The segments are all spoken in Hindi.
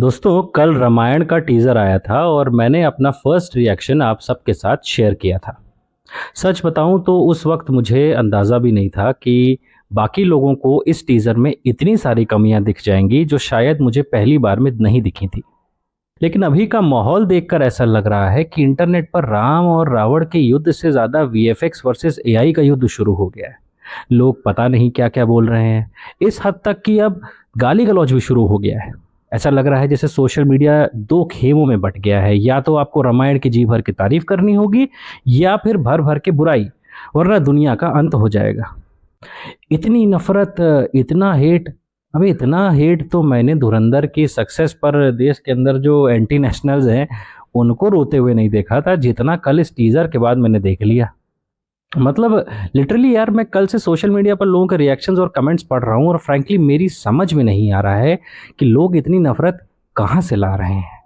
दोस्तों, कल रामायण का टीज़र आया था और मैंने अपना फर्स्ट रिएक्शन आप सबके साथ शेयर किया था। सच बताऊं तो उस वक्त मुझे अंदाज़ा भी नहीं था कि बाकी लोगों को इस टीज़र में इतनी सारी कमियां दिख जाएंगी जो शायद मुझे पहली बार में नहीं दिखी थी। लेकिन अभी का माहौल देखकर ऐसा लग रहा है कि इंटरनेट पर राम और रावण के युद्ध से ज़्यादा वीएफएक्स वर्सेस एआई का युद्ध शुरू हो गया है। लोग पता नहीं क्या क्या बोल रहे हैं। इस हद तक कि अब गाली गलौज भी शुरू हो गया है। ऐसा लग रहा है जैसे सोशल मीडिया दो खेमों में बट गया है, या तो आपको रामायण की जी भर की तारीफ करनी होगी या फिर भर भर के बुराई, वरना दुनिया का अंत हो जाएगा। इतनी नफरत, इतना हेट। अबे इतना हेट तो मैंने धुरंधर की सक्सेस पर देश के अंदर जो एंटी नेशनल्स हैं उनको रोते हुए नहीं देखा था, जितना कल इस टीजर के बाद मैंने देख लिया। मतलब लिटरली यार, मैं कल से सोशल मीडिया पर लोगों के रिएक्शंस और कमेंट्स पढ़ रहा हूँ और फ्रैंकली मेरी समझ में नहीं आ रहा है कि लोग इतनी नफरत कहाँ से ला रहे हैं।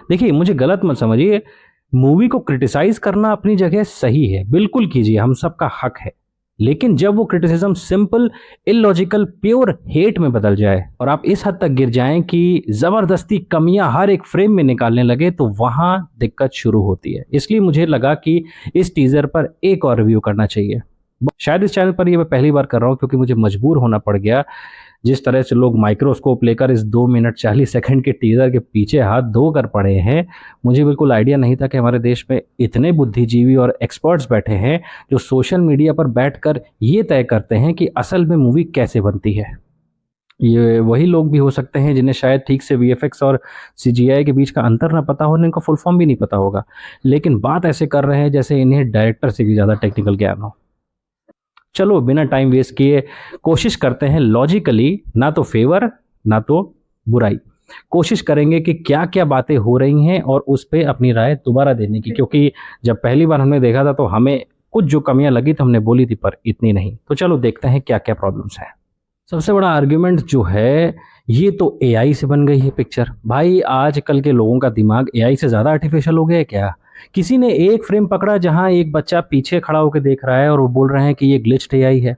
देखिए, मुझे गलत मत समझिए। मूवी को क्रिटिसाइज करना अपनी जगह सही है, बिल्कुल कीजिए, हम सबका हक है। लेकिन जब वो criticism simple, illogical, pure hate में बदल जाए और आप इस हद तक गिर जाएं कि जबरदस्ती कमियां हर एक फ्रेम में निकालने लगे, तो वहां दिक्कत शुरू होती है। इसलिए मुझे लगा कि इस टीजर पर एक और रिव्यू करना चाहिए। शायद इस चैनल पर ये मैं पहली बार कर रहा हूँ क्योंकि मुझे मजबूर होना पड़ गया। जिस तरह से लोग माइक्रोस्कोप लेकर इस 2 मिनट 40 सेकंड के टीजर के पीछे हाथ धो कर पड़े हैं, मुझे बिल्कुल आइडिया नहीं था कि हमारे देश में इतने बुद्धिजीवी और एक्सपर्ट्स बैठे हैं जो सोशल मीडिया पर बैठकर ये तय करते हैं कि असल में मूवी कैसे बनती है। ये वही लोग भी हो सकते हैं जिन्हें शायद ठीक से वीएफएक्स और सीजीआई के बीच का अंतर ना पता हो, इनका फुल फॉर्म भी नहीं पता होगा, लेकिन बात ऐसे कर रहे हैं जैसे इन्हें डायरेक्टर से भी ज़्यादा टेक्निकल ज्ञान हो। चलो बिना टाइम वेस्ट किए कोशिश करते हैं लॉजिकली, ना तो फेवर ना तो बुराई। कोशिश करेंगे कि क्या क्या बातें हो रही हैं और उस पे अपनी राय दोबारा देने की, क्योंकि जब पहली बार हमने देखा था तो हमें कुछ जो कमियां लगी तो हमने बोली थी, पर इतनी नहीं। तो चलो देखते हैं क्या क्या प्रॉब्लम्स हैं। सबसे बड़ा आर्ग्यूमेंट जो है, ये तो एआई से बन गई है पिक्चर। भाई आजकल के लोगों का दिमाग एआई से ज़्यादा आर्टिफिशियल हो गया है क्या? किसी ने एक फ्रेम पकड़ा जहां एक बच्चा पीछे खड़ा होकर देख रहा है और वो बोल रहे हैं कि ये ग्लिच्ड एआई है।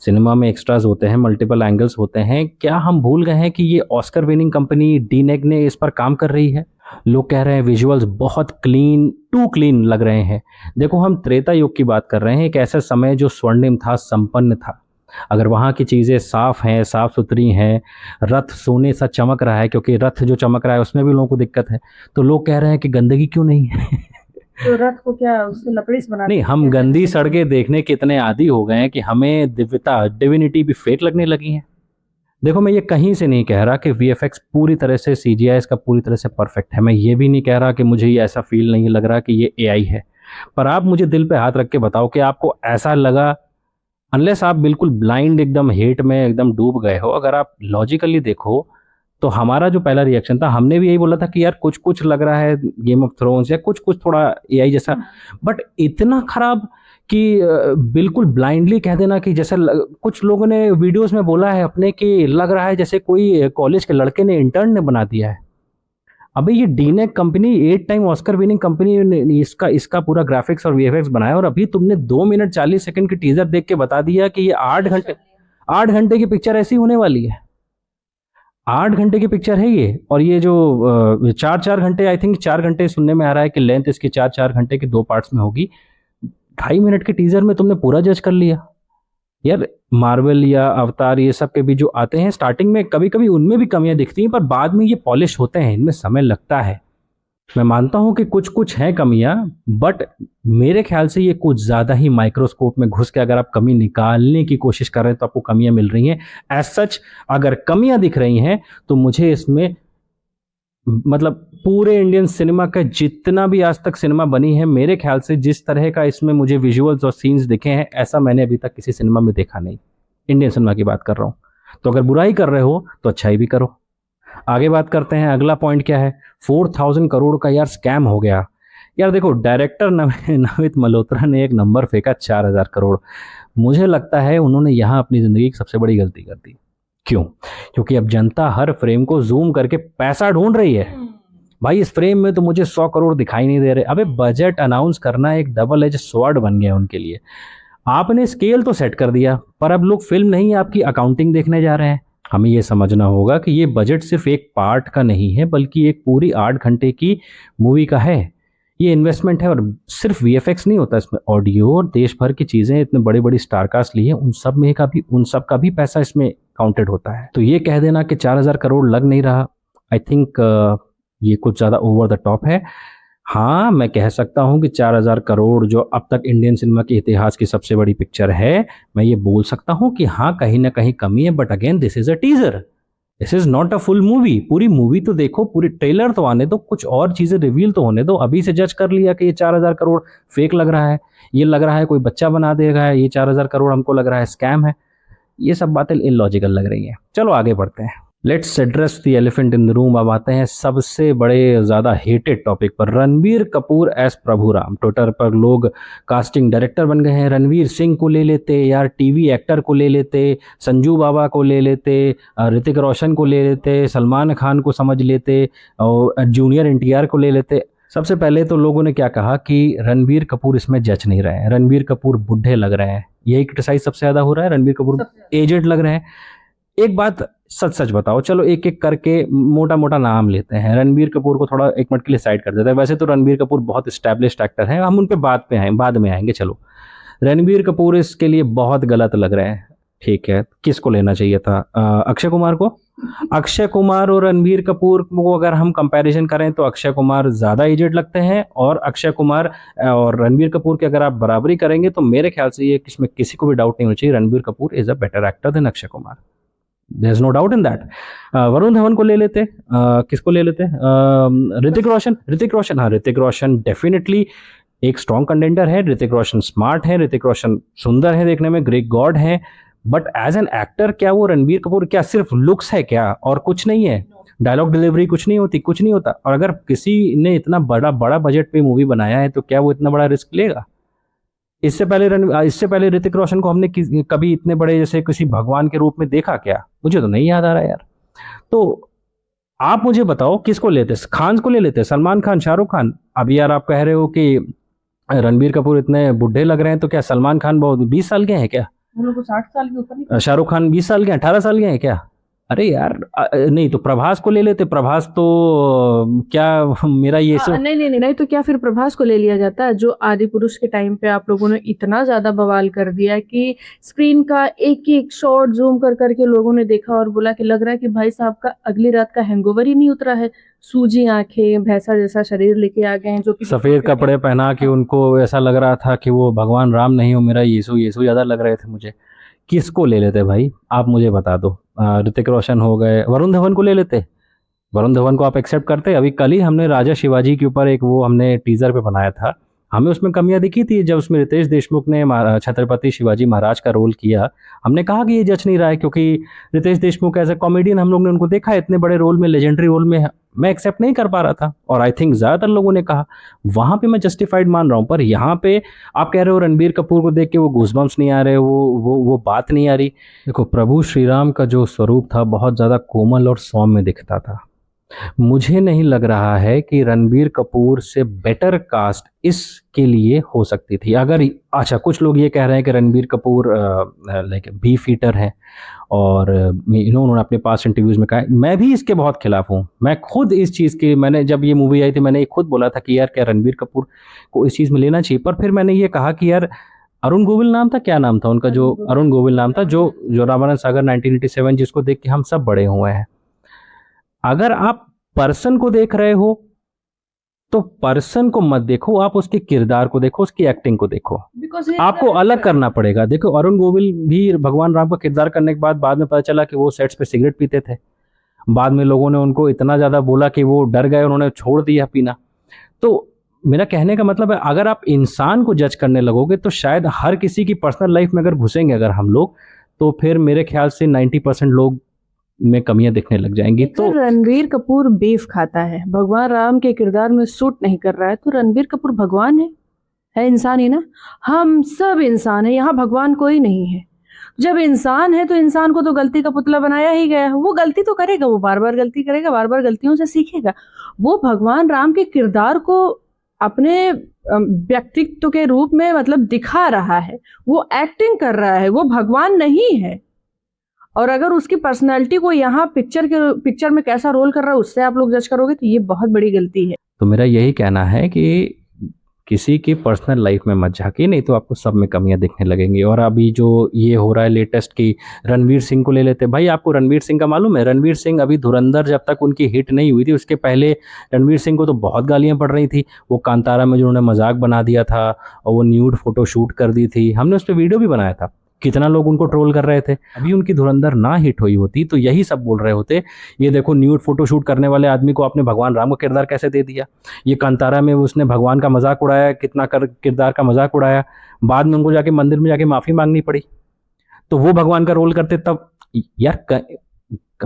सिनेमा में एक्स्ट्राज होते हैं, मल्टीपल एंगल्स होते हैं। क्या हम भूल गए हैं कि ये ऑस्कर विनिंग कंपनी डीनेग ने इस पर काम कर रही है? लोग कह रहे हैं विजुअल्स बहुत क्लीन, टू क्लीन लग रहे हैं। देखो, हम त्रेता युग की बात कर रहे हैं, एक ऐसा समय जो स्वर्णिम था, संपन्न था। अगर वहाँ की चीज़ें साफ हैं, साफ सुथरी हैं, रथ सोने सा चमक रहा है, क्योंकि रथ जो चमक रहा है उसमें भी लोगों को दिक्कत है, तो लोग कह रहे हैं कि गंदगी क्यों नहीं है। तो रथ को क्या उससे लकड़ी से बना नहीं, देते हम क्या गंदी जैसे? सड़कें देखने के इतने आदी हो गए हैं कि हमें दिव्यता, डिविनिटी भी फेक लगने लगी है। देखो, मैं ये कहीं से नहीं कह रहा कि वीएफएक्स पूरी तरह से, सीजीआई इसका पूरी तरह से परफेक्ट है। मैं ये भी नहीं कह रहा कि मुझे ये ऐसा फील नहीं लग रहा कि ये एआई है। पर आप मुझे दिल पे हाथ रख के बताओ कि आपको ऐसा लगा? अनलेस आप बिल्कुल ब्लाइंड एकदम हेट में एकदम डूब गए हो। अगर आप लॉजिकली देखो तो हमारा जो पहला रिएक्शन था, हमने भी यही बोला था कि यार कुछ कुछ लग रहा है गेम ऑफ थ्रोन्स, या कुछ कुछ थोड़ा एआई जैसा। बट इतना खराब कि बिल्कुल ब्लाइंडली कह देना कि जैसे कुछ लोगों ने वीडियोस में बोला है अपने कि लग रहा है जैसे कोई कॉलेज के लड़के ने, इंटर्न ने बना दिया है। अबे ये DNEG company, 8 time Oscar winning company ने इसका इसका पूरा ग्राफिक्स और वीएफएक्स बनाया, और अभी तुमने 2 मिनट 40 सेकंड की टीजर देख के बता दिया कि ये 8 घंटे, 8 घंटे की पिक्चर ऐसी होने वाली है। 8 घंटे की पिक्चर है ये, और ये जो 4 4 घंटे, आई थिंक 4 घंटे सुनने में आ रहा है कि लेंथ इसकी 4 4 घंटे के 2 पार्ट्स में होगी। 2.5 मिनट के टीजर में तुमने पूरा जज कर लिया। यार मार्वल या अवतार ये सब के भी जो आते हैं, स्टार्टिंग में कभी कभी उनमें भी कमियां दिखती हैं, पर बाद में ये पॉलिश होते हैं, इनमें समय लगता है। मैं मानता हूं कि कुछ कुछ हैं कमियां, बट मेरे ख्याल से ये कुछ ज़्यादा ही माइक्रोस्कोप में घुस के अगर आप कमी निकालने की कोशिश कर रहे हैं तो आपको कमियां मिल रही हैं। एज सच अगर कमियां दिख रही हैं तो मुझे इसमें, मतलब पूरे इंडियन सिनेमा का जितना भी आज तक सिनेमा बनी है, मेरे ख्याल से जिस तरह का इसमें मुझे विजुअल्स और सीन्स दिखे हैं, ऐसा मैंने अभी तक किसी सिनेमा में देखा नहीं। इंडियन सिनेमा की बात कर रहा हूँ। तो अगर बुराई कर रहे हो तो अच्छाई भी करो। आगे बात करते हैं, अगला पॉइंट क्या है? 4,000 करोड़ का यार स्कैम हो गया। यार देखो, डायरेक्टर नमित मल्होत्रा ने एक नंबर फेंका, 4,000 करोड़। मुझे लगता है उन्होंने यहाँ अपनी ज़िंदगी की सबसे बड़ी गलती कर दी। क्यों? क्योंकि अब जनता हर फ्रेम को जूम करके पैसा ढूंढ रही है। भाई इस फ्रेम में तो मुझे 100 करोड़ दिखाई नहीं दे रहे। अबे बजट अनाउंस करना एक डबल एज स्वॉर्ड बन गया उनके लिए। आपने स्केल तो सेट कर दिया, पर अब लोग फिल्म नहीं आपकी अकाउंटिंग देखने जा रहे हैं। हमें ये समझना होगा कि ये बजट सिर्फ एक पार्ट का नहीं है, बल्कि एक पूरी 8 घंटे की मूवी का है। ये इन्वेस्टमेंट है, और सिर्फ वीएफएक्स नहीं होता इसमें, ऑडियो और देश भर की चीज़ें, इतने बड़ी-बड़ी स्टार कास्ट ली है, उन सब का भी पैसा इसमें काउंटेड होता है। तो ये कह देना कि 4000 करोड़ लग नहीं रहा, आई थिंक ये कुछ ज़्यादा ओवर द टॉप है। हाँ, मैं कह सकता हूँ कि 4000 करोड़ जो अब तक इंडियन सिनेमा के इतिहास की सबसे बड़ी पिक्चर है, मैं ये बोल सकता हूँ कि हाँ, कहीं न कहीं कमी है, but again this is a teaser. This is not a full movie. पूरी मूवी तो देखो, पूरी ट्रेलर तो आने दो, कुछ और चीज़ें रिवील तो होने दो। अभी से जज कर लिया कि ये 4000 करोड़ फेक लग रहा है, ये लग रहा है कोई बच्चा बना देगा, ये 4000 करोड़ हमको लग रहा है स्कैम है। ये सब बातें इलॉजिकल लग रही हैं। चलो आगे बढ़ते हैं। Let's address the elephant in the room. अब आते हैं सबसे बड़े ज़्यादा हेटेड टॉपिक पर, रणबीर कपूर एज प्रभु राम। ट्विटर पर लोग कास्टिंग डायरेक्टर बन गए हैं। रणवीर सिंह को ले लेते यार, टीवी एक्टर को ले लेते, संजू बाबा को ले लेते, ऋतिक रोशन को ले लेते, सलमान खान को समझ लेते, और जूनियर एनटीआर को ले लेते। सबसे पहले तो लोगों ने क्या कहा कि रणबीर कपूर इसमें जच नहीं रहे हैं, रणबीर कपूर बुढ़े लग रहे हैं। यही क्रिटिसाइज सबसे ज़्यादा हो रहा है, रणबीर कपूर एजेड लग रहे हैं। एक बात सच सच बताओ, चलो एक एक करके मोटा मोटा नाम लेते हैं। रणबीर कपूर को थोड़ा एक मिनट के लिए साइड कर देते हैं। वैसे तो रणबीर कपूर बहुत स्टैब्लिश्ड एक्टर हैं, हम उन पे बाद में आएंगे। चलो, रणबीर कपूर इसके लिए बहुत गलत लग रहे हैं। ठीक है, किसको लेना चाहिए था? अक्षय कुमार को। अक्षय कुमार और रणबीर कपूर को अगर हम कंपैरिजन करें तो अक्षय कुमार ज़्यादा एजेड लगते हैं, और अक्षय कुमार और रणबीर कपूर की अगर आप बराबरी करेंगे तो मेरे ख्याल से ये इसमें किसी को भी डाउट नहीं होना चाहिए, Ranbir Kapoor is a better actor than Akshay Kumar. There is no doubt in that. Varun Dhawan को ले लेते, किसको ले लेते? ऋतिक रोशन। हाँ, ऋतिक रोशन डेफिनेटली एक स्ट्रॉन्ग कंटेंडर है। ऋतिक रोशन स्मार्ट है, ऋतिक रोशन सुंदर है देखने में, ग्रेट गॉड है, बट एज एन एक्टर क्या वो रणबीर कपूर क्या सिर्फ लुक्स है क्या, और कुछ नहीं है? डायलॉग डिलीवरी कुछ नहीं होती, कुछ नहीं होता। और अगर किसी ने इतना बड़ा बड़ा बजट पे मूवी बनाया है तो क्या वो इतना बड़ा रिस्क लेगा? इससे पहले ऋतिक रोशन को हमने कभी इतने बड़े जैसे किसी भगवान के रूप में देखा क्या? मुझे तो नहीं याद आ रहा यार। तो आप मुझे बताओ किसको लेते? खान को ले लेते, सलमान खान, शाहरुख खान। अब यार आप कह रहे हो कि रणबीर कपूर इतने बुढ़े लग रहे हैं, तो क्या सलमान खान बहुत 20 साल के हैं क्या? वो लोग को 60 साल के ऊपर नहीं। शाहरुख खान 20 साल के हैं, 18 साल के हैं क्या? अरे यार, नहीं तो प्रभास को ले लेते। प्रभास तो क्या मेरा ये सो नहीं नहीं नहीं नहीं, तो क्या फिर प्रभास को ले लिया जाता? जो आदि पुरुष के टाइम पे आप लोगों ने इतना ज्यादा बवाल कर दिया कि स्क्रीन का एक एक शॉट जूम कर करके लोगों ने देखा और बोला कि लग रहा है कि भाई साहब का अगली रात का हैंगओवर ही नहीं उतरा है। सूजी आंखें, भैंसा जैसा शरीर लेके आ गए हैं, जो कि सफेद कपड़े पहना के उनको ऐसा लग रहा था कि वो भगवान राम नहीं हो, मेरा यीशु यीशु ज़्यादा लग रहे थे मुझे। किसको ले लेते भाई, आप मुझे बता दो। ऋतिक रोशन हो गए, वरुण धवन को ले लेते। वरुण धवन को आप एक्सेप्ट करते? अभी कल ही हमने राजा शिवाजी के ऊपर एक वो हमने टीजर पे बनाया था, हमें उसमें कमियां दिखी थी जब उसमें रितेश देशमुख ने छत्रपति शिवाजी महाराज का रोल किया। हमने कहा कि ये जच नहीं रहा है, क्योंकि Ritesh Deshmukh as a comedian हम लोग ने उनको देखा है इतने बड़े रोल में, लेजेंडरी रोल में, मैं एक्सेप्ट नहीं कर पा रहा था, और आई थिंक ज़्यादातर लोगों ने कहा। वहाँ पे मैं जस्टिफाइड मान रहा हूँ, पर यहाँ पे आप कह रहे हो रणबीर कपूर को देख के वो गूज़बम्प्स नहीं आ रहे, वो बात नहीं आ रही। देखो, प्रभु श्री राम का जो स्वरूप था बहुत ज़्यादा कोमल और सौम्य दिखता था। मुझे नहीं लग रहा है कि रणबीर कपूर से बेटर कास्ट इसके लिए हो सकती थी। अगर अच्छा, कुछ लोग ये कह रहे हैं कि Ranbir Kapoor like beef eater है, और उन्होंने अपने पास इंटरव्यूज़ में कहा है। मैं भी इसके बहुत खिलाफ हूँ। मैं खुद इस चीज़ की, मैंने जब ये मूवी आई थी मैंने खुद बोला था कि यार क्या रणबीर कपूर को इस चीज़ में लेना चाहिए, पर फिर मैंने ये कहा कि यार अरुण गोविल नाम था, क्या नाम था उनका, जो अरुण गोविल नाम था, जो रामानंद सागर 1987, जिसको देख के हम सब बड़े हुए हैं। अगर आप पर्सन को देख रहे हो तो पर्सन को मत देखो, आप उसके किरदार को देखो, उसकी एक्टिंग को देखो। आपको अलग करना पड़ेगा। देखो, अरुण गोविल भी भगवान राम का किरदार करने के बाद में पता चला कि वो सेट्स पे सिगरेट पीते थे। बाद में लोगों ने उनको इतना ज़्यादा बोला कि वो डर गए, उन्होंने छोड़ दिया पीना। तो मेरा कहने का मतलब है, अगर आप इंसान को जज करने लगोगे तो शायद हर किसी की पर्सनल लाइफ में अगर घुसेंगे अगर हम लोग, तो फिर मेरे ख्याल से 90% लोग में कमियां दिखने लग जाएंगी। तो रणबीर कपूर बीफ खाता है, भगवान राम के किरदार में सूट नहीं कर रहा है, तो रणबीर कपूर भगवान है इंसान ही ना। हम सब इंसान है, यहाँ भगवान कोई नहीं है। जब इंसान है तो इंसान को तो गलती का पुतला बनाया ही गया है। वो गलती तो करेगा, वो बार बार गलती करेगा, बार बार गलतियों से सीखेगा। वो भगवान राम के किरदार को अपने व्यक्तित्व के रूप में मतलब दिखा रहा है, वो एक्टिंग कर रहा है, वो भगवान नहीं है। और अगर उसकी पर्सनैलिटी को यहाँ पिक्चर में कैसा रोल कर रहा है उससे आप लोग जज करोगे तो ये बहुत बड़ी गलती है। तो मेरा यही कहना है कि किसी की पर्सनल लाइफ में मत झांकिए, नहीं तो आपको सब में कमियां दिखने लगेंगी। और अभी जो ये हो रहा है लेटेस्ट की रणवीर सिंह को ले लेते हैं। भाई आपको रणवीर सिंह का मालूम है? रणवीर सिंह अभी धुरंधर जब तक उनकी हिट नहीं हुई थी उसके पहले रणवीर सिंह को तो बहुत गालियां पड़ रही थी। वो कांतारा में जो उन्होंने मजाक बना दिया था और वो न्यूड फोटो शूट कर दी थी, हमने उस पर वीडियो भी बनाया था, कितना लोग उनको ट्रोल कर रहे थे। अभी उनकी धुरंधर ना हिट हुई होती तो यही सब बोल रहे होते, ये देखो न्यूड फोटो शूट करने वाले आदमी को आपने भगवान राम का किरदार कैसे दे दिया, ये कांतारा में उसने भगवान का मजाक उड़ाया, कितना किरदार का मजाक उड़ाया, बाद में उनको जाके मंदिर में जाके माफी मांगनी पड़ी। तो वो भगवान का रोल करते तब। यार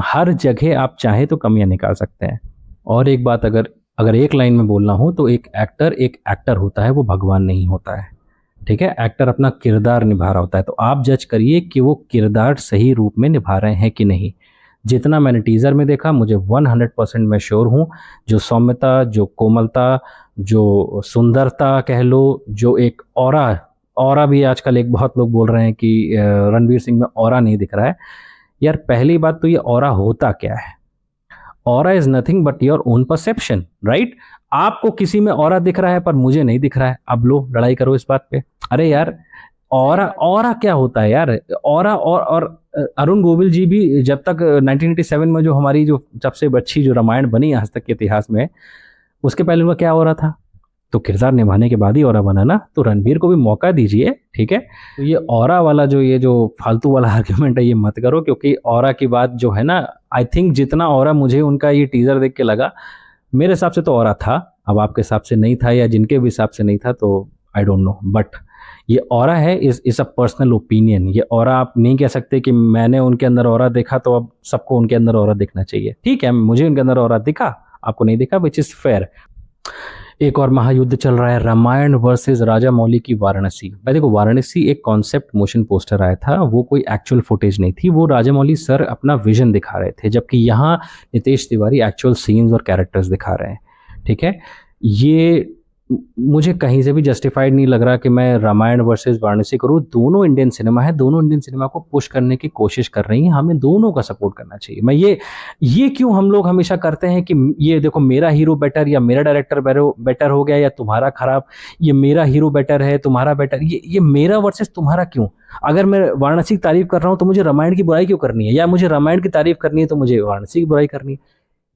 हर जगह आप चाहे तो कमियां निकाल सकते हैं। और एक बात, अगर अगर एक लाइन में बोलना हो तो एक एक्टर होता है, वो भगवान नहीं होता है। ठीक है, एक्टर अपना किरदार निभा रहा होता है, तो आप जज करिए कि वो किरदार सही रूप में निभा रहे हैं कि नहीं। जितना मैंने टीज़र में देखा, मुझे 100% मैं श्योर हूँ, जो सौम्यता, जो कोमलता, जो सुंदरता कह लो, जो एक ऑरा भी आजकल एक बहुत लोग बोल रहे हैं कि रणवीर सिंह में ऑरा नहीं दिख रहा है। यार पहली बात तो ये ऑरा होता क्या है? Aura is nothing but your own perception, right? आपको किसी में ऑरा दिख रहा है पर मुझे नहीं दिख रहा है, अब लो लड़ाई करो इस बात पे। अरे यार ऑरा ऑरा क्या होता है यार? ऑरा और अरुण गोविल जी भी जब तक 1987 में जो हमारी जो सबसे अच्छी जो रामायण बनी आज तक के इतिहास में, उसके पहले उनका क्या ऑरा था? तो किरदार निभाने के बाद ही ऑरा बना ना। तो रणबीर को भी मौका दीजिए, ठीक है? तो ये ऑरा वाला ये जो फालतू वाला आर्ग्यूमेंट है ये मत करो, क्योंकि ऑरा की बात जो है ना, आई थिंक जितना ऑरा मुझे उनका ये टीजर देख के लगा, मेरे हिसाब से तो ऑरा था। अब आपके हिसाब से नहीं था या जिनके भी हिसाब से नहीं था तो आई डोंट नो, बट ये ऑरा है इज अ पर्सनल ओपिनियन। ये ऑरा आप नहीं कह सकते कि मैंने उनके अंदर ऑरा देखा तो अब सबको उनके अंदर ऑरा दिखना चाहिए। ठीक है, मुझे उनके अंदर ऑरा दिखा, आपको नहीं दिखा, विच इज फेयर। एक और महायुद्ध चल रहा है, रामायण वर्सेस राजा मौली की वाराणसी। भाई देखो, वाराणसी एक कॉन्सेप्ट मोशन पोस्टर आया था, वो कोई एक्चुअल फुटेज नहीं थी, वो राजा मौली सर अपना विजन दिखा रहे थे, जबकि यहाँ नितेश तिवारी एक्चुअल सीन्स और कैरेक्टर्स दिखा रहे हैं। ठीक है, ये मुझे कहीं से भी जस्टिफाइड नहीं लग रहा कि मैं रामायण वर्सेस वाराणसी करूँ। दोनों इंडियन सिनेमा है, दोनों इंडियन सिनेमा को पुश करने की कोशिश कर रही हैं, हमें दोनों का सपोर्ट करना चाहिए। मैं ये क्यों हम लोग हमेशा करते हैं कि ये देखो मेरा हीरो बेटर या मेरा डायरेक्टर बेटर हो गया या तुम्हारा खराब, ये मेरा हीरो बेटर है तुम्हारा बेटर, ये मेरा वर्सेस तुम्हारा क्यों? अगर मैं वाराणसी की तारीफ कर रहा हूँ तो मुझे रामायण की बुराई क्यों करनी है, या मुझे रामायण की तारीफ करनी है तो मुझे वाराणसी की बुराई करनी है?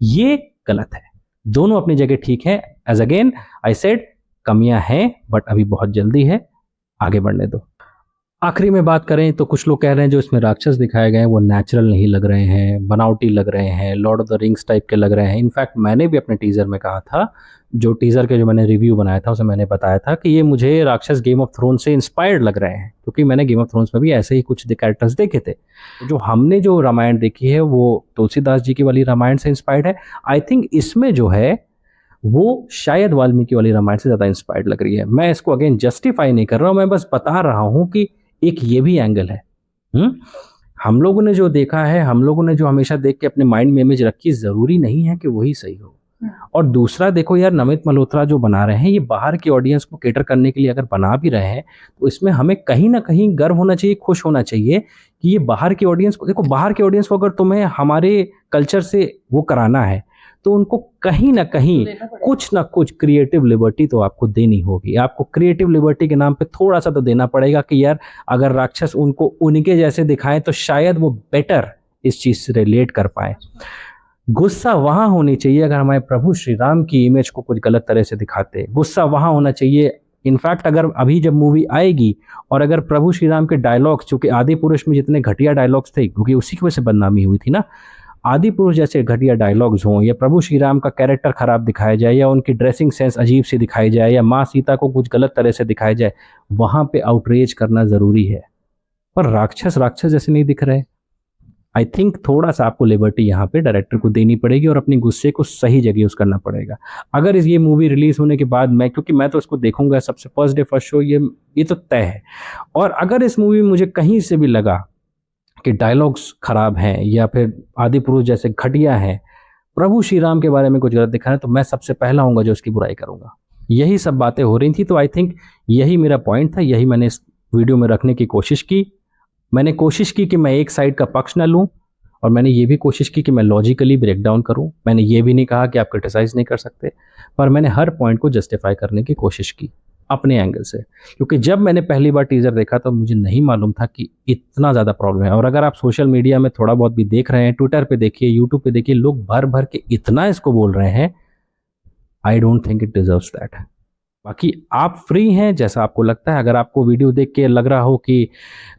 ये गलत है। दोनों अपनी जगह ठीक है। एज अगेन आई सेड, कमियां हैं बट अभी बहुत जल्दी है, आगे बढ़ने दो। आखिरी में बात करें तो कुछ लोग कह रहे हैं जो इसमें राक्षस दिखाए गए हैं वो नेचुरल नहीं लग रहे हैं, बनावटी लग रहे हैं, Lord of the rings type के लग रहे हैं। इनफैक्ट मैंने भी अपने टीजर में कहा था, जो टीजर के जो मैंने रिव्यू बनाया था उसमें मैंने बताया था कि ये मुझे राक्षस गेम ऑफ थ्रोन से इंस्पायर्ड लग रहे हैं, क्योंकि मैंने गेम ऑफ थ्रोन्स में भी ऐसे ही कुछ कैरेक्टर्स देखे थे। जो हमने जो रामायण देखी है वो तुलसीदास जी की वाली रामायण से इंस्पायर्ड है। आई थिंक इसमें जो है वो शायद वाल्मीकि वाली रामायण से ज़्यादा इंस्पायर्ड लग रही है। मैं इसको अगेन जस्टिफाई नहीं कर रहा हूँ, मैं बस बता रहा हूँ कि एक ये भी एंगल है। हम लोगों ने जो देखा है, हम लोगों ने जो हमेशा देख के अपने माइंड में इमेज रखी, ज़रूरी नहीं है कि वही सही हो। और दूसरा देखो यार, नमित मल्होत्रा जो बना रहे हैं ये बाहर की ऑडियंस को केटर करने के लिए अगर बना भी रहे हैं तो इसमें हमें कहीं ना कहीं गर्व होना चाहिए, खुश होना चाहिए कि ये बाहर की ऑडियंस को, देखो बाहर की ऑडियंस को अगर तुम्हें हमारे कल्चर से वो कराना है तो उनको कहीं ना कहीं कुछ ना कुछ क्रिएटिव लिबर्टी तो आपको देनी होगी। आपको क्रिएटिव लिबर्टी के नाम पे थोड़ा सा तो देना पड़ेगा कि यार अगर राक्षस उनको उनके जैसे दिखाएं तो शायद वो बेटर इस चीज से रिलेट कर पाए। गुस्सा वहां होनी चाहिए अगर हमारे प्रभु श्री राम की इमेज को कुछ गलत तरह से दिखाते, गुस्सा वहां होना चाहिए। इनफैक्ट अगर अभी जब मूवी आएगी और अगर प्रभु श्री राम के डायलॉग्स, चूंकि आदि पुरुष में जितने घटिया डायलॉग्स थे, क्योंकि उसी की वजह से बदनामी हुई थी ना, आदि पुरुष जैसे घटिया डायलॉग्स हों या प्रभु श्री राम का कैरेक्टर खराब दिखाया जाए या उनकी ड्रेसिंग सेंस अजीब सी दिखाई जाए या माँ सीता को कुछ गलत तरह से दिखाया जाए, वहां पे आउटरीच करना जरूरी है। पर राक्षस जैसे नहीं दिख रहे। आई थिंक थोड़ा सा आपको लिबर्टी यहाँ पे डायरेक्टर को देनी पड़ेगी और अपनी गुस्से को सही जगह यूज करना पड़ेगा। अगर ये मूवी रिलीज होने के बाद क्योंकि मैं तो उसको देखूंगा सबसे फर्स्ट डे फर्स्ट शो, ये तो तय है। और अगर इस मूवी में मुझे कहीं से भी लगा कि डायलॉग्स खराब हैं या फिर आदि पुरुष जैसे घटिया हैं, प्रभु श्री राम के बारे में कुछ गलत दिखा है, तो मैं सबसे पहला हूँगा जो उसकी बुराई करूँगा। यही सब बातें हो रही थी, तो आई थिंक यही मेरा पॉइंट था, यही मैंने इस वीडियो में रखने की कोशिश की। मैंने कोशिश की कि मैं एक साइड का पक्ष ना लूँ, और मैंने ये भी कोशिश की कि मैं लॉजिकली ब्रेक डाउन करूँ। मैंने ये भी नहीं कहा कि आप क्रिटिसाइज़ नहीं कर सकते, पर मैंने हर पॉइंट को जस्टिफ़ाई करने की कोशिश की अपने एंगल से। क्योंकि जब मैंने पहली बार टीज़र देखा तो मुझे नहीं मालूम था कि इतना ज़्यादा प्रॉब्लम है। और अगर आप सोशल मीडिया में थोड़ा बहुत भी देख रहे हैं, ट्विटर पे देखिए, यूट्यूब पे देखिए, लोग भर-भर के इतना इसको बोल रहे हैं, I don't think it deserves that. बाकी आप फ्री हैं, जैसा आपको लगता है। अगर आपको वीडियो देख के लग रहा हो कि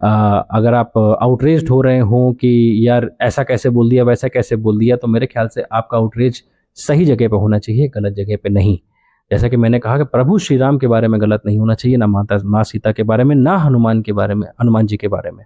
अगर आप आउटरेज्ड हो रहे हों कि यार ऐसा कैसे बोल दिया, वैसा कैसे बोल दिया, तो मेरे ख्याल से आपका आउटरेज सही जगह पे होना चाहिए, गलत जगह पे नहीं। जैसा कि मैंने कहा कि प्रभु श्री राम के बारे में गलत नहीं होना चाहिए, ना माँ सीता के बारे में, ना हनुमान के बारे में, हनुमान जी के बारे में,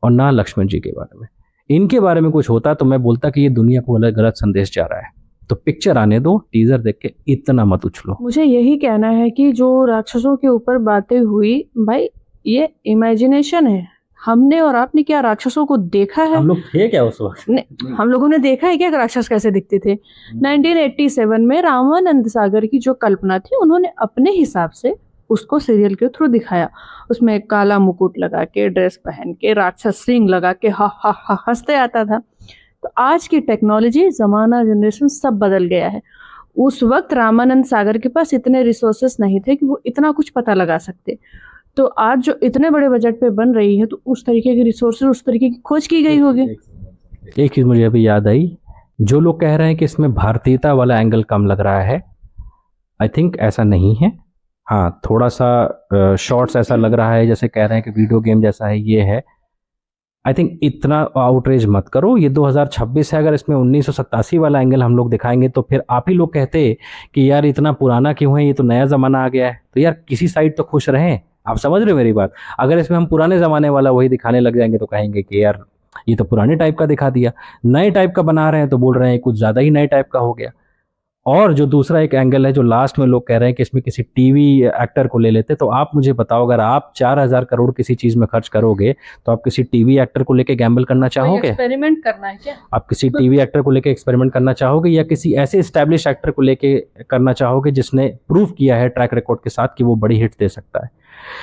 और ना लक्ष्मण जी के बारे में। इनके बारे में कुछ होता तो मैं बोलता कि ये दुनिया को गलत संदेश जा रहा है। तो पिक्चर आने दो, टीजर देख के इतना मत उछलो। मुझे यही कहना है कि जो राक्षसों के ऊपर बातें हुई, भाई ये इमेजिनेशन है। हमने और आपने क्या राक्षसों को देखा है? हम लोग थे क्या उस वक्त? हम लोगों ने देखा है क्या राक्षस कैसे दिखते थे? 1987 में रामानंद सागर की जो कल्पना थी, उन्होंने अपने हिसाब से उसको सीरियल के थ्रू दिखाया। उसमें काला मुकुट लगा के, ड्रेस पहन के, राक्षस सिंह लगा के हा हा हा हंसते आता था। तो आज की टेक्नोलॉजी, जमाना, जनरेशन सब बदल गया है। उस वक्त रामानंद सागर के पास इतने रिसोर्सेस नहीं थे कि वो इतना कुछ पता लगा सकते। तो आज जो इतने बड़े बजट पे बन रही है, तो उस तरीके के रिसोर्सेस, उस तरीके की खोज की गई होगी। एक चीज़ मुझे अभी याद आई, जो लोग कह रहे हैं कि इसमें भारतीयता वाला एंगल कम लग रहा है, आई थिंक ऐसा नहीं है। हाँ, थोड़ा सा शॉर्ट्स ऐसा लग रहा है जैसे कह रहे हैं कि वीडियो गेम जैसा है, ये है। आई थिंक इतना आउटरेज मत करो। ये 2026 है, अगर इसमें 1987 वाला एंगल हम लोग दिखाएंगे तो फिर आप ही लोग कहते कि यार इतना पुराना क्यों है, ये तो नया ज़माना आ गया है। तो यार किसी साइड तो खुश रहें। आप समझ रहे हो मेरी बात? अगर इसमें हम पुराने ज़माने वाला वही दिखाने लग जाएंगे तो कहेंगे कि यार ये तो पुराने टाइप का दिखा दिया। नए टाइप का बना रहे हैं तो बोल रहे हैं कुछ ज़्यादा ही नए टाइप का हो गया। और जो दूसरा एक एंगल है, जो लास्ट में लोग कह रहे हैं कि इसमें किसी टीवी एक्टर को ले लेते, तो आप मुझे बताओ, अगर आप 4000 करोड़ किसी चीज़ में खर्च करोगे तो आप किसी टीवी एक्टर को लेके गैम्बल करना चाहोगे? एक्सपेरिमेंट करना है क्या? आप किसी टीवी एक्टर को लेके एक्सपेरिमेंट करना चाहोगे, या किसी ऐसे एस्टैब्लिश एक्टर को लेके करना चाहोगे जिसने प्रूव किया है ट्रैक रिकॉर्ड के साथ कि वो बड़ी हिट दे सकता है?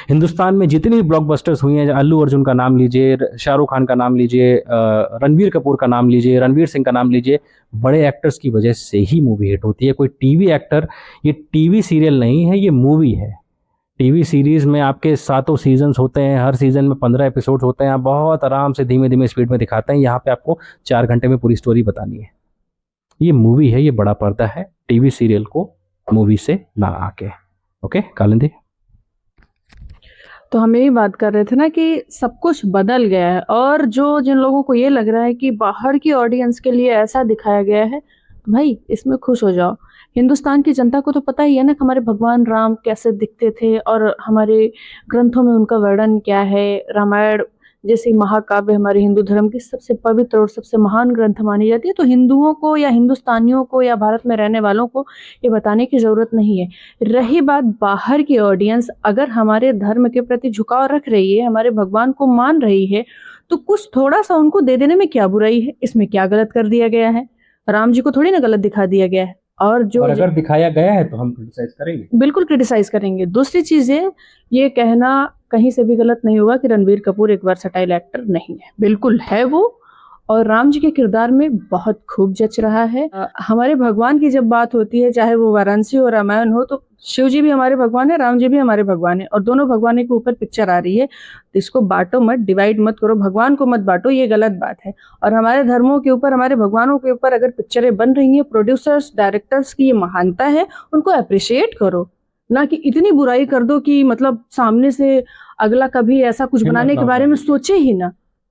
हिंदुस्तान में जितनी भी ब्लॉकबस्टर्स हुई हैं, अल्लू अर्जुन का नाम लीजिए, शाहरुख खान का नाम लीजिए, रणबीर कपूर का नाम लीजिए, रणवीर सिंह का नाम लीजिए, बड़े एक्टर्स की वजह से ही मूवी हिट होती है। कोई टीवी एक्टर, ये टीवी सीरियल नहीं है, ये मूवी है। टीवी सीरीज़ में आपके 7 सीजन्स होते हैं, हर सीज़न में 15 एपिसोड होते हैं, आप बहुत आराम से धीमे धीमे स्पीड में दिखाते हैं। यहाँ पे आपको 4 घंटे में पूरी स्टोरी बतानी है। ये मूवी है, ये बड़ा पर्दा है, टीवी सीरियल को मूवी से ना आके। ओके कालिंदी? तो हम यही बात कर रहे थे ना कि सब कुछ बदल गया है, और जो जिन लोगों को ये लग रहा है कि बाहर की ऑडियंस के लिए ऐसा दिखाया गया है, तो भाई इसमें खुश हो जाओ। हिंदुस्तान की जनता को तो पता ही है ना कि हमारे भगवान राम कैसे दिखते थे, और हमारे ग्रंथों में उनका वर्णन क्या है। रामायण जैसे महाकाव्य हमारे हिंदू धर्म की सबसे पवित्र और सबसे महान ग्रंथ मानी जाती है। तो हिंदुओं को या हिंदुस्तानियों को या भारत में रहने वालों को ये बताने की ज़रूरत नहीं है। रही बात बाहर की ऑडियंस, अगर हमारे धर्म के प्रति झुकाव रख रही है, हमारे भगवान को मान रही है, तो कुछ थोड़ा सा उनको दे देने में क्या बुराई है? इसमें क्या गलत कर दिया गया है? राम जी को थोड़ी ना गलत दिखा दिया गया है। और जो अगर दिखाया गया है तो हम क्रिटिसाइज करेंगे, बिल्कुल क्रिटिसाइज करेंगे। दूसरी चीज ये कहना कहीं से भी गलत नहीं होगा कि रणबीर कपूर एक वर्सेटाइल एक्टर नहीं है, बिल्कुल है वो, और राम जी के किरदार में बहुत खूब जच रहा है। हमारे भगवान की जब बात होती है, चाहे वो वाराणसी हो, रामायण हो, तो शिव जी भी हमारे भगवान है, राम जी भी हमारे भगवान है, और दोनों भगवान के ऊपर पिक्चर आ रही है। तो इसको बांटो मत, डिवाइड मत करो, भगवान को मत बांटो, ये गलत बात है। और हमारे धर्मों के ऊपर, हमारे भगवानों के ऊपर अगर पिक्चरें बन रही हैं, प्रोड्यूसर्स, डायरेक्टर्स की ये महानता है, उनको अप्रिशिएट करो, ना कि इतनी बुराई कर दो कि मतलब सामने से अगला कभी ऐसा कुछ बनाने के बारे में सोचे ही ना।